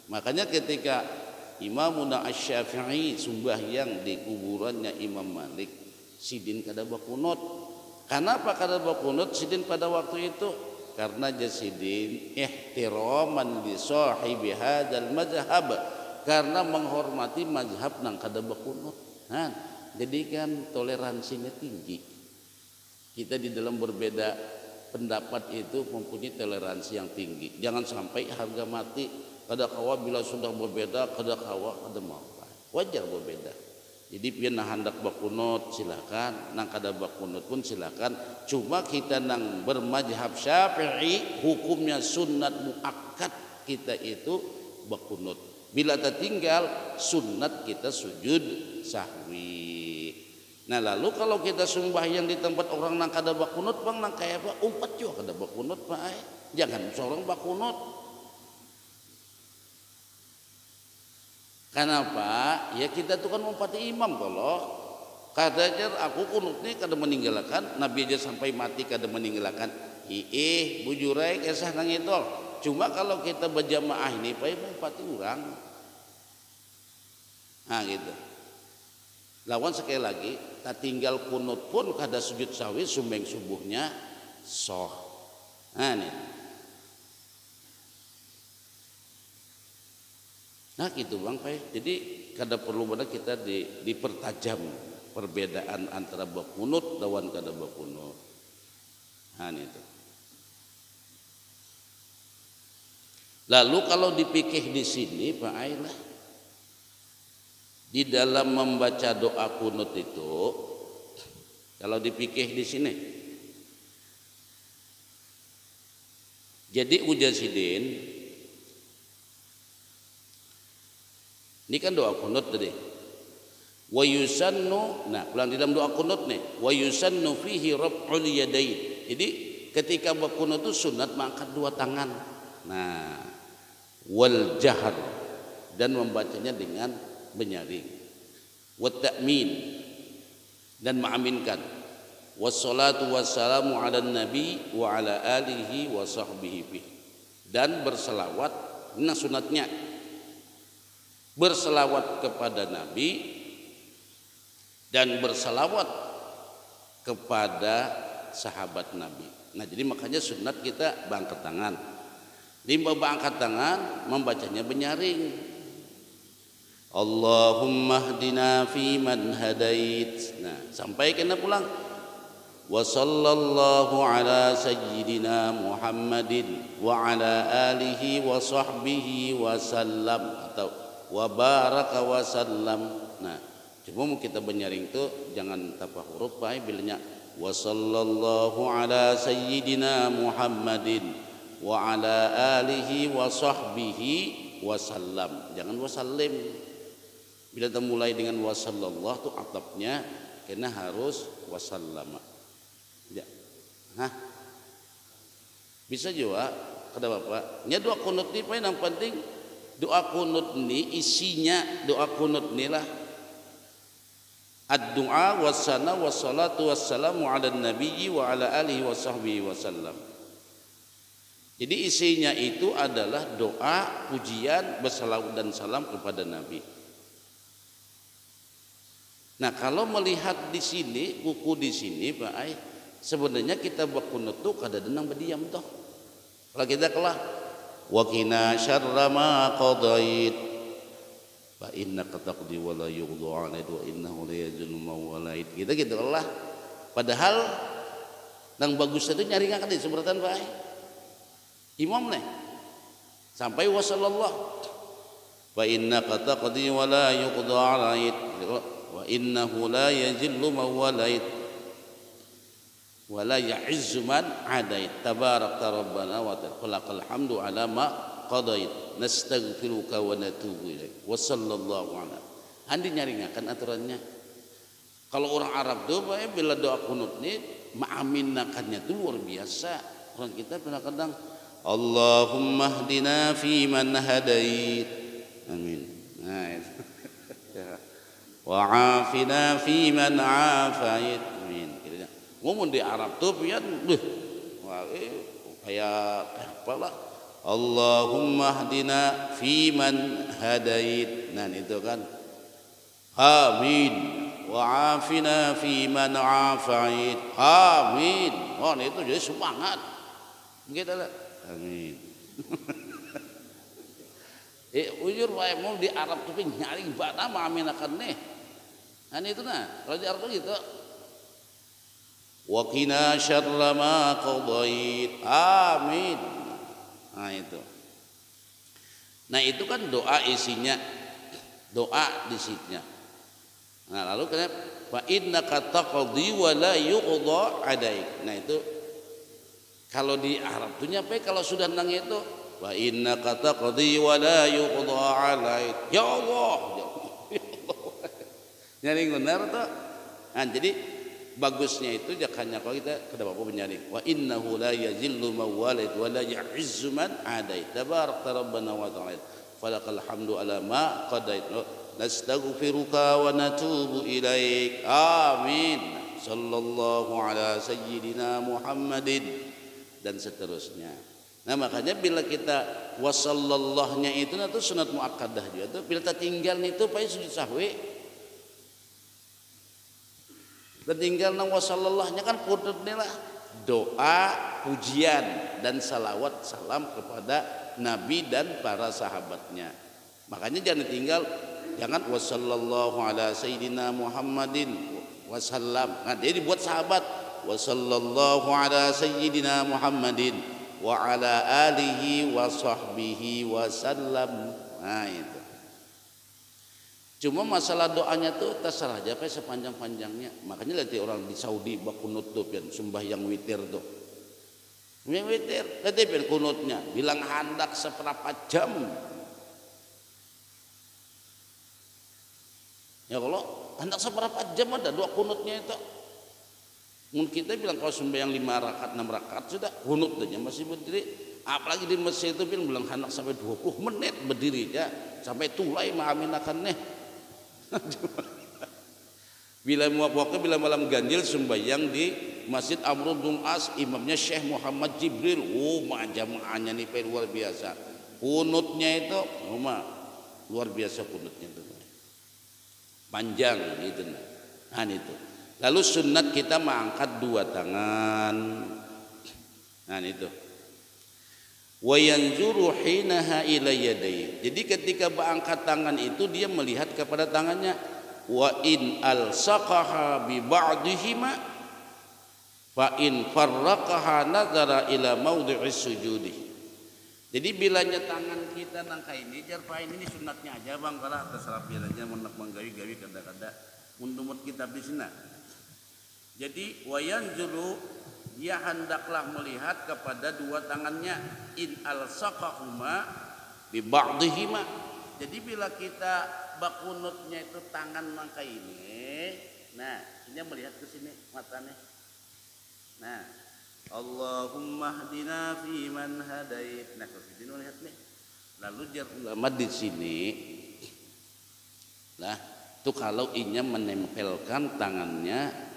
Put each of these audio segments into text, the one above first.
Makanya ketika Imamuna Asy-Syafi'i sembahyang di kuburannya Imam Malik, sidin kada bakunut. Kenapa kada bakunut sidin pada waktu itu? Karena jasidin ihtiraman li sahibi hadzal mazhab, karena menghormati mazhab nang kada bakunut. Nah, jadi kan toleransinya tinggi. Kita di dalam berbeda pendapat itu mempunyai toleransi yang tinggi. Jangan sampai harga mati. Kada kawa bila sudah berbeda, kada kawa kada mau. Wajar berbeda. Jadi pian nah hendak bakunut silakan, nang kada bakunut pun silakan. Cuma kita nang bermazhab Syafi'i hukumnya sunat muakkad kita itu bakunut. Bila tertinggal sunat kita sujud sahwi. Nah lalu kalau kita sembahyang di tempat orang nang kada bakunut bang nang kaya apa umpat juga kada bakunut pak. Jangan seorang bakunut. Kenapa? Ya kita tuh kan umpati imam kalau katanya aku kunut nih kada meninggalkan Nabi aja sampai mati kada meninggalkan. Bujurai kisah nang itu. Cuma kalau kita berjamaah ini pak umpati orang. Nah gitu. Lawan sekali lagi, tak tinggal kunut pun kada sujud sawi sumbeng subuhnya soh. Nah nih. Nah gitu bang Pak. Jadi kada perlu pada kita dipertajam perbedaan antara bakunut lawan kada bakunut. Nah itu. Lalu kalau dipikir di sini Pak Ailah, di dalam membaca doa kunut itu, kalau dipikir di sini, jadi ujasidin. Ini kan doa kunut tadi. Wa yusannu, nah pulang di dalam doa kunut nih, wa yusannu fihi raf'ul yadain. Jadi ketika berkunut itu sunat mengangkat dua tangan. Nah, wal jahr, dan membacanya dengan menyaring. Wa ta'min, dan mengaminkan. Wassalatu wassalamu ala nabi wa ala alihi wa sahbihi, dan berselawat. Nah sunatnya berselawat kepada Nabi dan berselawat kepada sahabat Nabi. Nah jadi makanya sunat kita bangkat tangan. Di bangkat tangan membacanya menyaring. Allahumma hdina fi man hadait. Nah sampai kena pulang. Wa sallallahu ala sayyidina Muhammadin wa ala alihi wa sahbihi wa sallam, atau wa baraka wa sallam. Nah, cuma kita menyaring itu jangan tanpa huruf Pak, bilanya wa sallallahu ala sayyidina Muhammadin wa ala alihi wa sahbihi wa sallam. Jangan wa sallim. Bila kita mulai dengan wa sallallahu itu atapnya kena harus wa sallama. Ya. Hah? Bisa juga kada Bapak. Nya doa kunut ni Pak yang penting. Doa kunut ini isinya doa kunut inilah ad-du'a wassana wassalatu wassalamu ala nabiyyi wa ala alihi wa sahbihi wasallam. Jadi isinya itu adalah doa pujian bersalawat dan salam kepada Nabi. Nah kalau melihat di sini buku di sini Pak Ai, sebenarnya kita berkunut tuh kada denang berdiam toh. Kalau kita kelah wa qina syarra ma qadait fa innaka taqdi wa la yuqda 'alaik wa innahu la yazullu ma walait. Kita gitu Allah. Padahal nang bagus itu nyari ngakad seberatan Pak. Imam nih sampai wa sallallahu fa innaka taqdi wa la yuqda 'alaik wa innahu la yazillu ma walait wala ya'izzu man adait tabarakta rabbana wa ta'ala hamdu ala ma qadait nastaghfiruka wa natubu ilaik wa sallallahu ala. Andi nyaringakan aturannya. Kalau orang Arab tuh bila doa kunut nih maaminakannya tuh luar biasa. Orang kita kadang-kadang Allahumma hdina fi man hadait. Amin. Nah, wa afina fi man afait. Amin. Ngomong di Arab tuh pian kayak apalah Allahumma hdina fiman hadait. Nah itu kan. Amin. Wa afina fiman afait. Amin. Oh itu jadi semangat. Gitu lah. Amin. Ujur wae mau di Arab tapi nyari bana mah amin akan nih. Nah itu nah, kalau di Arab gitu. Wa qina syarra ma qadait. Amin. Nah itu. Nah itu kan doa isinya. Doa di situnya. Nah lalu kenapa? Fa innaka taqdi wa la yuqda alaik. Nah itu kalau di Arab tuh nyampe kalau sudah nang itu wa innaka taqdi wa la yuqda alaik. Ya Allah. Nyari benar tuh. Nah jadi bagusnya itu jangan kalau kita kepada Bapak menyari wa innahu la yazillu mawalid wa la ya'izzu man adait. Tabarakta rabbana wa ta'ala. Falakal hamdu ala ma qadait. Nastaghfiruka wa natubu ilaik. Amin. Sallallahu ala sayyidina Muhammadin dan seterusnya. Nah makanya bila kita wasallallahnya itu sunat muakkadah juga tuh bila kita tinggal itu pasti sujud sahwi. Ketinggal nang wasallallahnya kan kudutnya lah doa, pujian dan salawat salam kepada Nabi dan para sahabatnya. Makanya jangan tinggal jangan wasallallahu ala sayyidina Muhammadin wasallam. Nah dia dibuat sahabat wasallallahu ala sayyidina Muhammadin wa ala alihi wa sahbihi wasallam. Nah itu. Cuma masalah doanya tuh terserah aja sepanjang-panjangnya. Makanya lihat orang di Saudi bakunut tuh pian sembahyang witir tuh. Sembahyang witir, lihat pian kunutnya bilang handak seberapa jam. Ya kalau hendak seberapa jam ada doa kunutnya itu. Mungkin kita bilang kalau sembahyang 5 rakaat 6 rakaat sudah kunut aja masih berdiri. Apalagi di masjid itu bilang hendak sampai 20 menit berdiri ya sampai tulai maaminakan nih. Bila muapwaka bila malam ganjil sembahyang di Masjid Amr bin As imamnya Syekh Muhammad Jibril. Oh jamaahnya nih luar biasa. Kunutnya itu luar biasa kunutnya itu. Panjang gitu nah itu. Lalu sunat kita mengangkat 2 tangan. Nah itu. Wa yanzuru hinaha ila yadayhi. Jadi ketika berangkat tangan itu dia melihat kepada tangannya. Wa in alsaqaha bi ba'dihima fa in farraqaha nazara ila maudhi'is sujudi. Jadi bilanya tangan kita nangka ini jarpain ini sunatnya aja bang kalau terserah bilanya menak menggawi-gawi kada-kada mundumut kitab di sini. Jadi wayan juru dia hendaklah melihat kepada 2 tangannya in alsaqahuma bi ba'dihima. Jadi bila kita bakunutnya itu tangan nangka ini, nah ini melihat ke sini matanya. Nah Allahumma hdina fi man hadait. Nah kalau sini lihat nih. Lalu jar ulama di sini lah itu kalau inya menempelkan tangannya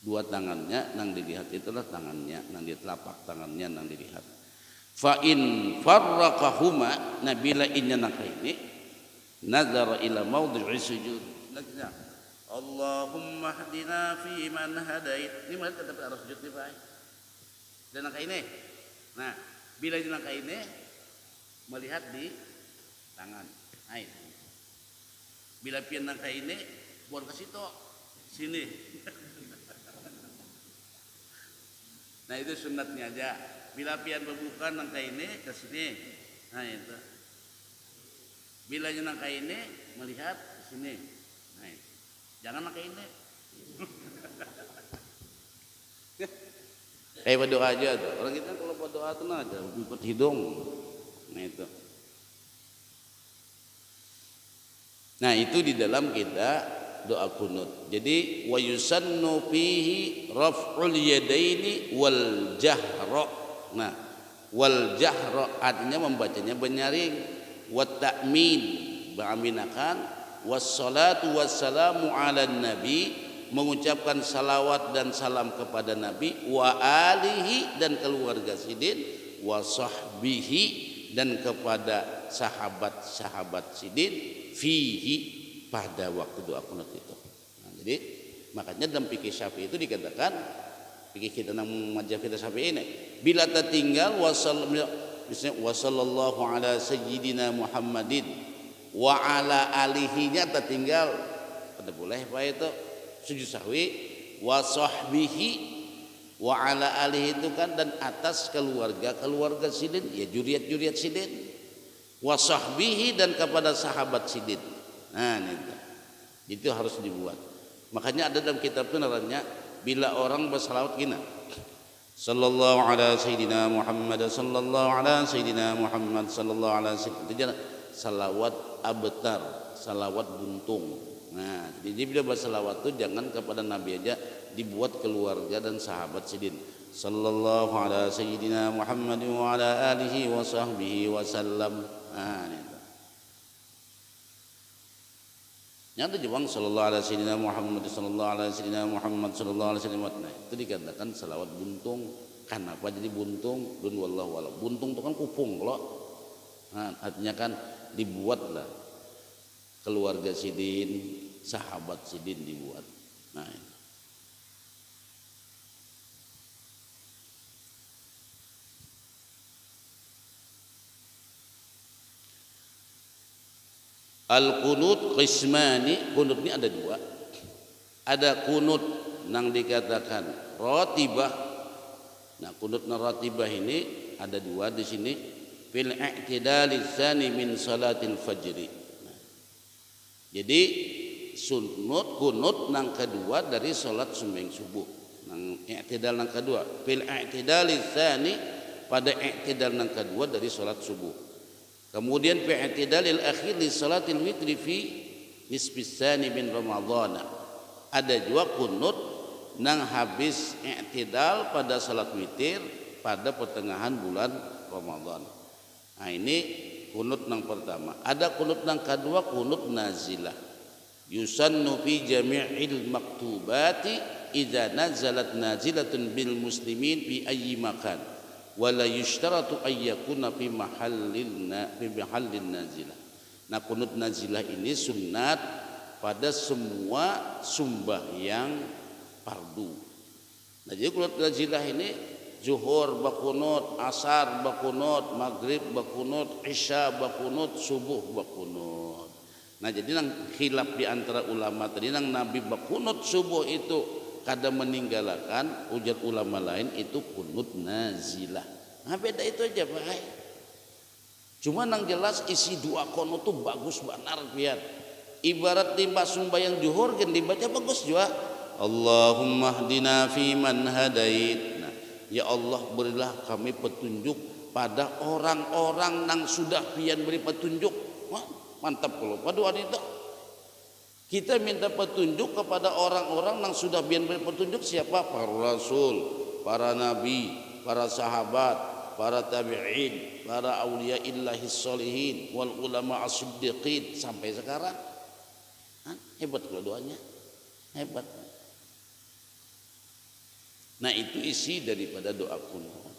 2 tangannya nang dilihat itulah tangannya nang di telapak tangannya nang dilihat. Fa in farraqahuma nabila inya nang ini nazara ila maudhi'i sujud. Lagi Allahumma hdina fi man hadait. Ini melihat tapi harus sujud nih Pak. Dan angka ini. Nah, bila di angka ini melihat di tangan. Nah, itu. Bila pian angka ini buat ke situ sini. Nah, itu sunatnya aja. Bila pian berbuka angka ini ke sini. Nah, itu. Bila di angka ini melihat ke sini. Nah, itu. Jangan pakai ini. Berdoa aja tuh. Orang kita kalau berdoa tuh aja buka hidung. Nah itu. Nah itu di dalam kita doa kunut. Jadi wa yusannu fihi raf'ul yadaini wal jahra. Nah, wal jahra artinya membacanya bernyaring, wa ta'min beraminakan. Wassalatu wassalamu ala nabi mengucapkan salawat dan salam kepada nabi wa alihi dan keluarga sidin wa sahbihi dan kepada sahabat-sahabat Sidin fihi pada waktu doa kunut itu. Nah, jadi makanya dalam fikih Syafi'i itu dikatakan fikih kita nang mazhab kita Syafi'i ini bila tertinggal wasallallahu ala sayyidina Muhammadin wa ala alihinya tertinggal pada boleh apa itu sujud sahwi wa sahbihi wa ala alihi itu kan dan atas keluarga Sidin ya juriat Sidin wa sahbihi dan kepada sahabat Sidin. Nah itu harus dibuat. Makanya ada dalam kitab itu namanya bila orang bersalawat gini sallallahu ala sayyidina Muhammad sallallahu ala sayyidina Muhammad sallallahu ala sayyidina itu salawat abtar, salawat buntung. Nah, jadi bila bersalawat itu jangan kepada Nabi aja, dibuat keluarga dan sahabat Sidin. Sallallahu ala sayyidina Muhammad wa ala alihi wa sahbihi wa sallam. Nah, itu. Nyata jawang sallallahu ala sayyidina Muhammad sallallahu ala sayyidina Muhammad sallallahu ala sayyidina Muhammad. Nah, itu dikatakan salawat buntung. Kenapa jadi buntung? Dun wallahu a'lam. Buntung itu kan kupung loh. Nah, artinya kan dibuatlah keluarga Sidin, sahabat Sidin dibuat. Nah, ini. Al-kunut qismani, kunut ini ada dua. Ada kunut yang dikatakan ratibah. Nah, kunut ratibah ini ada dua di sini. Fil i'tidal tsani min salatil fajri. Nah, jadi kunut yang kedua dari salat sembahyang subuh. Nang i'tidal yang kedua. Fil i'tidal tsani pada i'tidal yang kedua dari salat subuh. Kemudian fi i'tidalil akhir li salatil witri fi nisfis tsani min Ramadhan. Ada juga kunut nang habis i'tidal pada salat witir pada pertengahan bulan Ramadan. Nah, ini kunut yang pertama. Ada kunut yang kedua, kunut nazilah. Yusannu fi jami'il maktubati idza nazalat nazilatun bil muslimin fi ayyi makan. Wala yushtaratu ayyakuna fi mahallin nazilah. Nah, kunut nazilah ini sunat pada semua sembahyang fardu. Nah, jadi kunut nazilah ini zuhur bakunut, asar bakunut, maghrib bakunut, isya bakunut, subuh bakunut. Nah, jadi nang khilaf di antara ulama tadi nang Nabi bakunut subuh itu kada meninggalkan, ujar ulama lain itu kunut nazilah. Nah, beda itu aja Pak. Cuma nang jelas isi doa kunut itu bagus benar biar. Ibarat timba sembahyang zuhur kan dibaca bagus juga. Allahumma hdina fi man hadait. Nah, ya Allah berilah kami petunjuk pada orang-orang yang sudah pian beri petunjuk. Wah, mantap kalau pada hari itu. Kita minta petunjuk kepada orang-orang yang sudah pian beri petunjuk siapa? Para rasul, para nabi, para sahabat, para tabi'in, para auliya illahis sholihin, wal ulama as-siddiqin sampai sekarang. Hebat kalau doanya. Hebat. Nah, itu isi daripada doa kunut.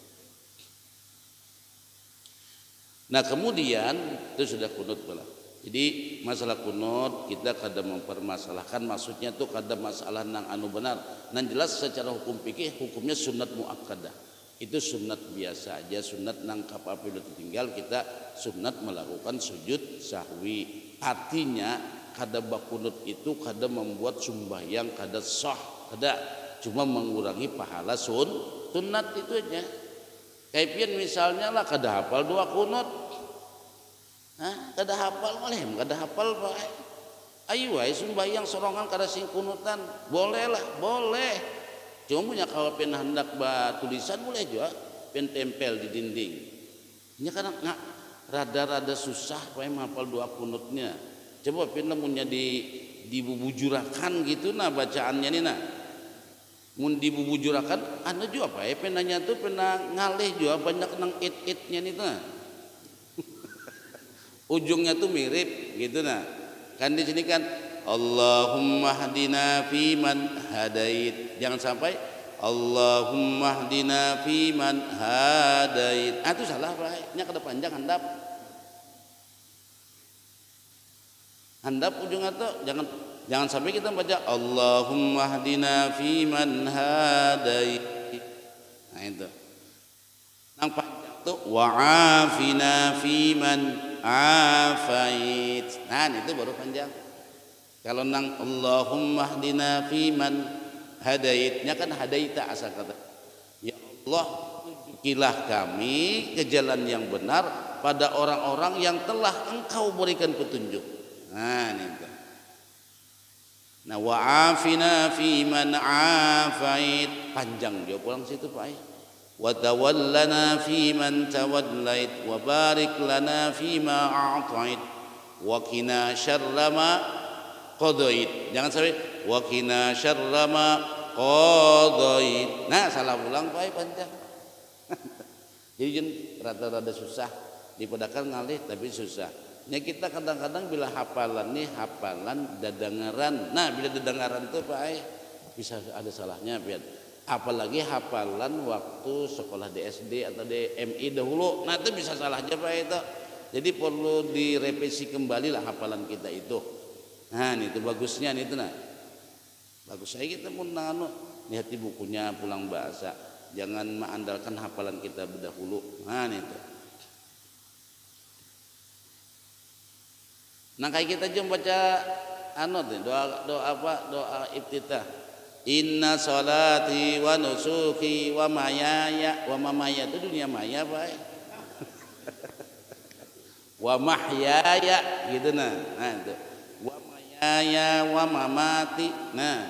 Nah, kemudian itu sudah kunut pula. Jadi masalah kunut kita kadang mempermasalahkan, maksudnya tuh kadang masalah nang anu benar. Nang jelas secara hukum fikih hukumnya sunat muakkadah. Itu sunat biasa aja, sunat nang apabila tertinggal kita sunat melakukan sujud sahwi. Artinya kada bakunut itu kada membuat sembahyang kada sah, kada cuma mengurangi pahala sunat itu aja. Kayak misalnya lah kada hafal doa kunut. Kada hafal boleh, kada hafal Pak. Ayo wae sembahyang sorongan kada sing kunutan. Boleh lah, boleh. Cuma punya kalau pen hendak tulisan boleh juga, pen tempel di dinding. Ini kan rada-rada susah wae hafal doa kunutnya. Coba pen lamunnya dibubujurakan gitu nah bacaannya nih nah. Mun dibubujurakan anu juga apa ya penanya tuh pena ngalih juga banyak nang it-itnya nih nah. Ujungnya tuh mirip gitu nah. Kan di sini kan Allahumma hdina fi man hadait. Jangan sampai Allahumma hdina fiman hadait. Itu salah Pak. Nya kada panjang handap. Handap ujung atau jangan sampai kita baca Allahumma hdina fiman hadait. Nah itu. Nang panjang tuh wa'afina fiman afait. Nah itu baru panjang. Kalau nang Allahumma hdina fiman hadaitnya kan hadaita asal kata. Ya Allah, tunjukilah kami ke jalan yang benar pada orang-orang yang telah Engkau berikan petunjuk. Nah itu. Nah wa'afina fiman afait, panjang dia pulang situ Pak. Wa tawallana fiman tawallait wa barik lana fima a'tait wa qina syarra ma qadait. Jangan sampai wa qina syarra ma qadait. Nah salah ulang Pak panjang. Jadi rada-rada susah dipadakan ngalih tapi susah. Nya kita kadang-kadang bila hafalan nih hafalan dadangaran. Nah bila dadangaran tuh Pak bisa ada salahnya Pak. Apalagi hafalan waktu sekolah di SD atau di MI dahulu, nah itu bisa salah aja Pak itu. Jadi perlu direvisi kembali lah hafalan kita itu. Nah itu bagusnya itu nah. Bagus saya kita pun lihat di bukunya pulang bahasa. Jangan mengandalkan hafalan kita berdahulu. Nah itu. Nah kayak kita jom baca doa apa? Doa iftitah. Inna salati wa nusuki wa mayaya wa mamaya itu dunia maya Pak. Wa mahyaya gitu nah itu. Wa mayaya wa mamati. Nah.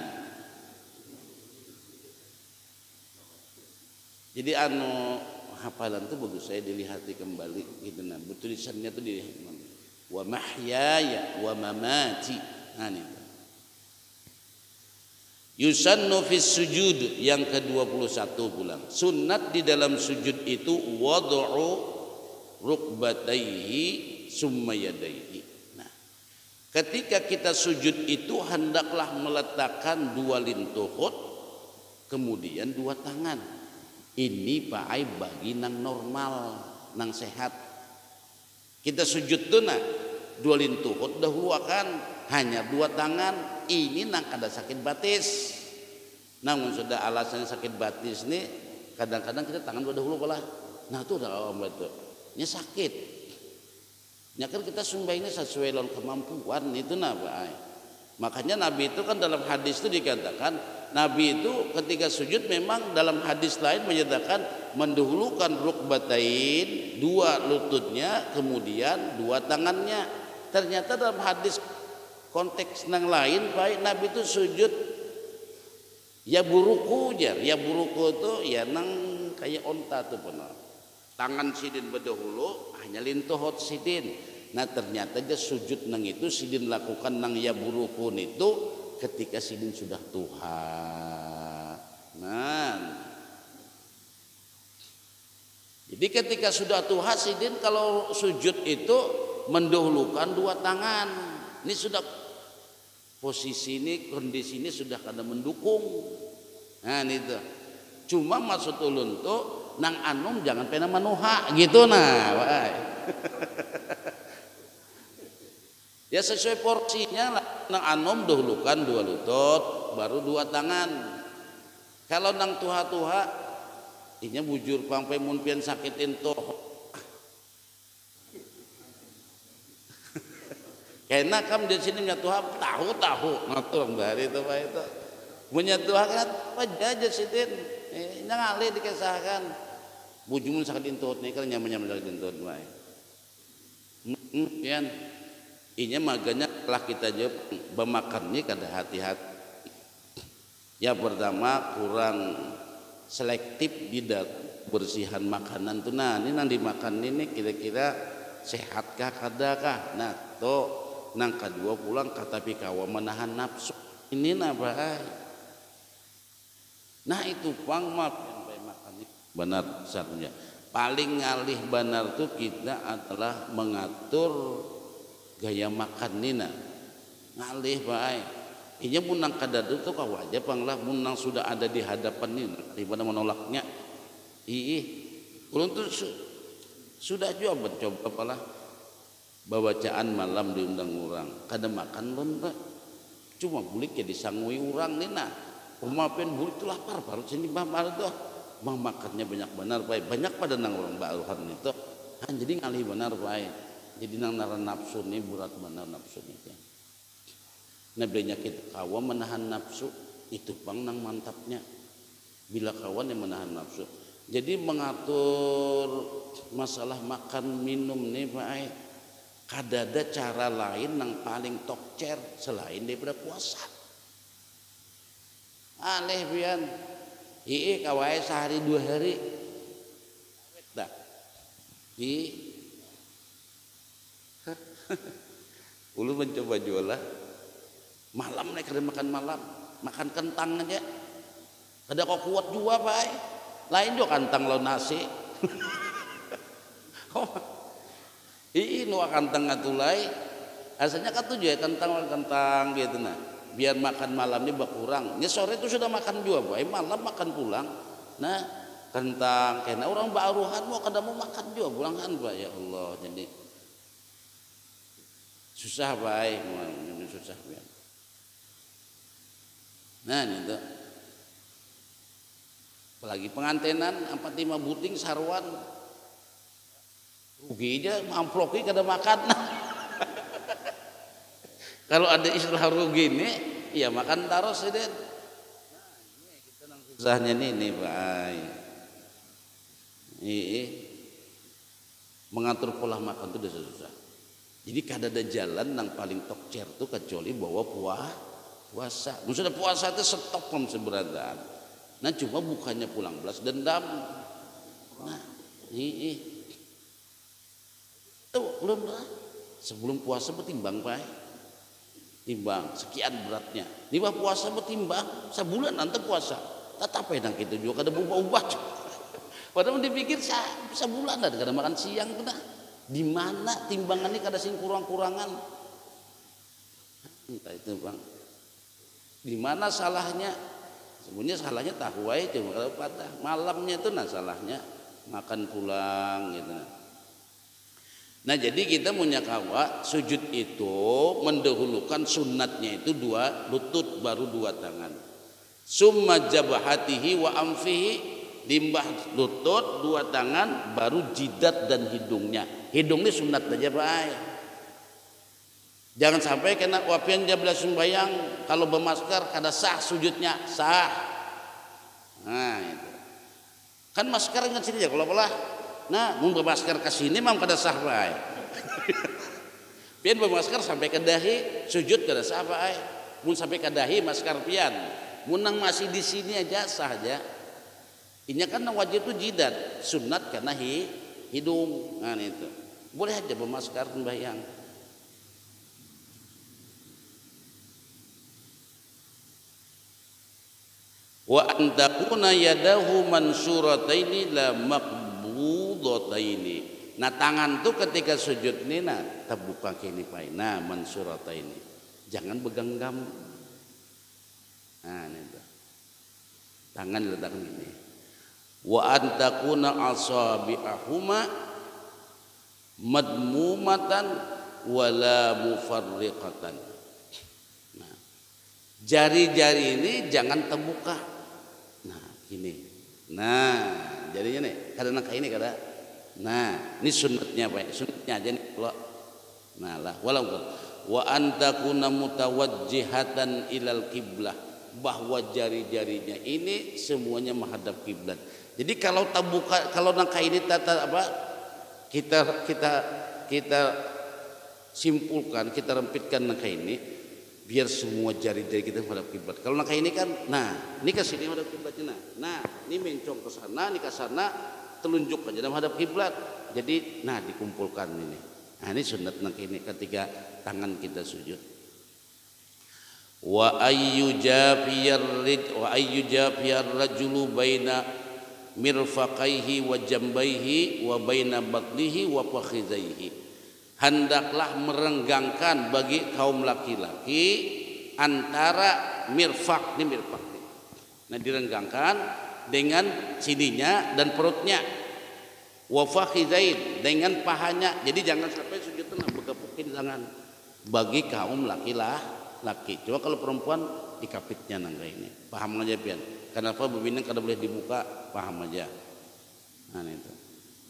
Jadi hafalan itu bagus saya dilihati kembali gitu nah. Tulisannya tuh dilihat. Wa mahyaya wa mamati. Nah itu. Yusannu fis sujud yang ke-21 pulang. Sunat di dalam sujud itu wad'u rukbatayhi summa yadayhi. Nah, ketika kita sujud itu hendaklah meletakkan dua lintuhut kemudian dua tangan. Ini Pak Ai bagi nang normal, nang sehat. Kita sujud tuh nah, dua lintuhut dahulu akan hanya dua tangan. Ini nang ada sakit batis. Namun sudah alasan sakit batis nih kadang-kadang kita tangan dahulu pala. Nah itu udah betul. Ini sakit. Ya kan kita sumbah ini sesuai dengan kemampuan itu nah Pak. Makanya Nabi itu kan dalam hadis itu dikatakan Nabi itu ketika sujud memang dalam hadis lain menyatakan mendahulukan rukbatain dua lututnya kemudian dua tangannya. Ternyata dalam hadis konteks yang lain baik Nabi itu sujud ya buruku itu ya nang kayak onta tuh benar tangan sidin berdahulu hanya lintuhut sidin. Nah ternyata dia sujud nang itu sidin lakukan nang ya burukun itu ketika sidin sudah Tuhan. Nah jadi ketika sudah Tuhan sidin kalau sujud itu mendahulukan dua tangan. Ini sudah posisi ini kondisi ini sudah kada mendukung. Nah itu cuma maksud ulun tuh nang anum jangan pernah manuha gitu nah ya sesuai porsinya lah. Nang anum dahulukan dua lutut baru dua tangan. Kalau nang tuha-tuha inya bujur pangpai mun pian sakit ento karena kamu di sini menyatuhan tahu ngatur dari itu Pak itu menyatuhan apa aja sidin ngali dikesahkan bujumun sakit intut nih kan nyaman dari intut Pak. Pian inya maganya telah kita jawab bemakannya kada hati-hati. Ya pertama kurang selektif di bersihan makanan tuh nah ini nang dimakan ini kira-kira sehatkah kadakah nah tuh nang kedua pulang kata pikawa menahan nafsu ini nabah. Nah itu pang maaf makan benar satunya paling ngalih benar tuh kita adalah mengatur gaya makan nina ngalih baik Inya munang kadadu tuh kau aja panglah munang sudah ada di hadapan ini daripada menolaknya. Ulun tuh sudah juga mencoba apalah bawacaan malam diundang orang kada makan lon Pak. Cuma bulik ya disangui orang nih nah. Pemapen bulik itu lapar baru sini baru tuh. Bang makannya banyak benar Pak. Banyak pada nang orang baruhan itu. Jadi ngalih benar Pak. Jadi nang naran nafsu nih berat benar nafsu nih. Nah belinya kita kawan menahan nafsu itu bang nang mantapnya. Bila kawan yang menahan nafsu. Jadi mengatur masalah makan minum nih Pak. Kada ada cara lain yang paling tokcer selain daripada puasa. Aneh pian. Kawai sehari 2 hari. Dah. Ulu mencoba jualah. Malam nih kada makan malam, makan kentang aja. Kada kok kuat juga Pak. Lain juga kentang lawan nasi. Nuah kantang ngatulai asalnya katuju ya kentang gitu nah biar makan malamnya berkurang ini sore itu sudah makan juga boy malam makan pulang nah kentang karena orang baruhan mau kada mau makan juga pulang kan Pak ya Allah jadi susah Pak ini susah Pak. Nah itu apalagi pengantenan 45 buting sarwan rugi aja amploknya kada makan. Kalau ada istilah rugi ini ya makan taros ini. Susahnya nih Pak. Mengatur pola makan itu udah susah. Jadi kada ada jalan yang paling tokcer tuh kecuali bawa puasa. Sudah puasa itu stop seberadaan. Nah cuma bukannya pulang belas dendam. Nah belum lah. Sebelum puasa bertimbang Pak. Timbang sekian beratnya. Tiba puasa bertimbang sebulan nanti puasa. Tetap pedang kita juga kada berubah-ubah. Padahal dipikir sebulan dah kada makan siang kena. Di mana timbangannya kada sing kurang-kurangan. Entah itu Bang. Di mana salahnya? Sebenarnya salahnya tahu aja cuma kalau pada malamnya itu nah salahnya makan pulang gitu. Nah jadi kita punya kawa sujud itu mendahulukan sunatnya itu 2 lutut baru 2 tangan. Summa jabhatihi wa amfihi limbah lutut 2 tangan baru jidat dan hidungnya. Hidung ini sunat aja Pak. Jangan sampai kena wapian jabla sembayang kalau bermasker kada sah sujudnya sah. Nah itu. Kan masker ingat sini ya kalau pola. Nah, mun bermasker ke sini mam kada sah bae. Pian bermasker sampai ke dahi, sujud kada sah bae. Mun sampai ke dahi masker pian. Mun nang masih di sini aja sah aja. Inya kan nang wajib itu jidat, sunat karena hidung. Nah itu. Boleh aja bermasker sembahyang. Wa antakuna yadahu mansurataini la maqbudotaini. Nah tangan tuh ketika sujud nih nah terbuka kini pai. Nah mansurataini. Jangan begenggam. Nah ini tuh. Tangan diletakkan gini. Wa antakuna asabi'ahuma madmumatan wala mufarriqatan. Nah, jari-jari ini jangan terbuka. Nah, gini. Nah, jarinya nih, kada nangka ini kada. Nah, ini sunatnya Pak. Sunatnya aja nih kalau. Nah, lah walaupun wa antakuna mutawajjihatan ilal qiblah, bahwa jari-jarinya ini semuanya menghadap kiblat. Jadi kalau terbuka, kalau nangka ini tata apa? Kita simpulkan, kita rempitkan nangka ini biar semua jari-jari kita menghadap kiblat. Kalau nangka ini kan, nah, ini ke sini menghadap kiblatnya. Nah, ini mencong ke sana, ini ke sana, telunjuk aja menghadap kiblat. Jadi, nah dikumpulkan ini. Nah, ini sunat nangka ini ketika tangan kita sujud. Wa ayyujafiyar rajulu baina mirfaqaihi wa jambaihi wa baina batnihi wa fakhidaihi. Hendaklah merenggangkan bagi kaum laki-laki antara mirfak nih, mirfak nih. Nah direnggangkan dengan sininya dan perutnya. Wa fakhidain dengan pahanya. Jadi jangan sampai sujud tenang begepukin tangan. Bagi kaum laki-laki. Coba kalau perempuan dikapitnya nangga ini. Paham aja pian. Kenapa bebinang kada boleh dibuka? Paham aja. Nah itu.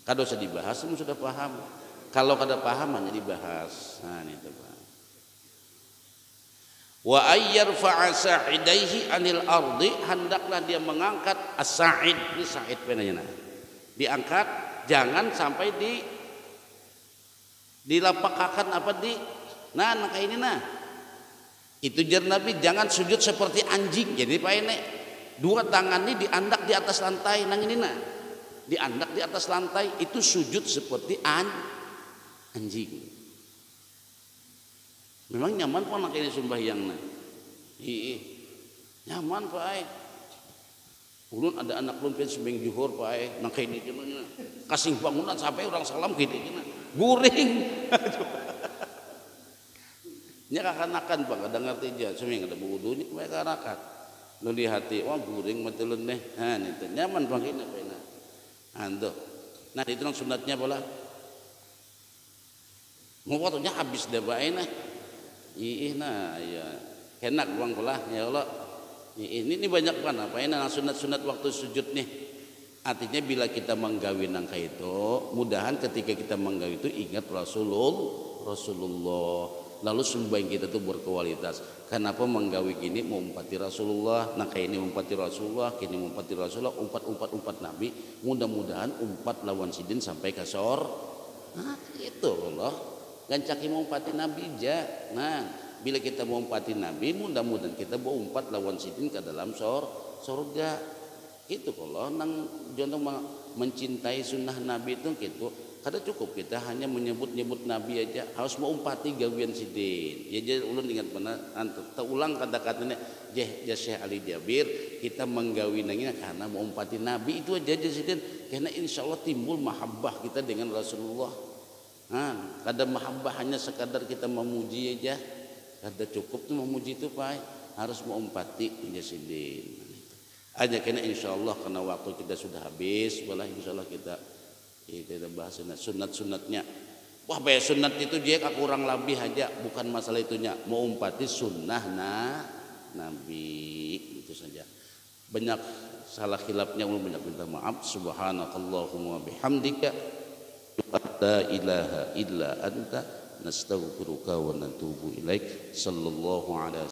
Kada usah dibahas, semua sudah paham. Kalau kada paham hanya dibahas. Nah itu Pak. Wa ayyarfa'a sa'idaihi 'anil ardi, hendaklah dia mengangkat as-sa'id. Ini sa'id penanya. Diangkat, jangan sampai dilapakakan apa di nah kayak ini nah. Itu jar Nabi, jangan sujud seperti anjing. Jadi Pak ini dua tangan ini diandak di atas lantai nang ini nah. Diandak di atas lantai itu sujud seperti anjing. Memang nyaman Pak nak ini sembahyang nah. Nyaman Pak ai. Ulun ada anak ulun pengen sembahyang zuhur Pak ai, nang kayak ini cenah. Kasing bangunan sampai orang salam gitu cenah. Guring. Nya kakanakan Pak, kadang ngerti aja seming ada wudu nya mereka kanakan. Nu di hati, wah guring mah ulun neh. Ha itu nyaman Pak ini pena. Ando. Nah itu nang sunatnya pula. Mau waktunya habis deh Pak nah. Nah ya enak bang pula ya Allah. Ini banyak kan apa ini sunat-sunat waktu sujud nih. Artinya bila kita menggawi nangka itu, mudahan ketika kita menggawi itu ingat Rasulullah. Lalu sembahyang kita itu berkualitas. Kenapa menggawi gini mengumpati Rasulullah, nangka ini mengumpati Rasulullah, kini mengumpati Rasulullah, umpat Nabi. Mudah-mudahan umpat lawan sidin sampai ke sor. Nah itu Allah. Gancaki mengumpati Nabi aja. Nah, bila kita mengumpati Nabi, mudah-mudahan kita berumpat lawan sidin ke dalam surga. Itu kalau nang jono mencintai sunnah Nabi itu gitu. Kada cukup kita hanya menyebut-nyebut Nabi aja, harus mengumpati gawian sidin. Ya jadi ulun ingat benar ulang kata-katanya Syekh Ali Jabir, kita menggawi nangina karena mengumpati Nabi itu aja sidin. Karena insyaallah timbul mahabbah kita dengan Rasulullah. Nah, kadang mahabbah hanya sekadar kita memuji aja, kada cukup tuh memuji itu Pak, harus mengumpati sidin. Aja kena insyaallah karena waktu kita sudah habis, malah insyaallah kita bahas sunat-sunatnya. Wah bayar sunat itu dia kurang lebih aja, bukan masalah itunya, mengumpati sunnah Nabi itu saja. Banyak salah khilafnya, banyak minta maaf. Subhanakallahumma bihamdika la ilaha illa anta nastaghfiruka wa natubu ilaik. Sallallahu alaihi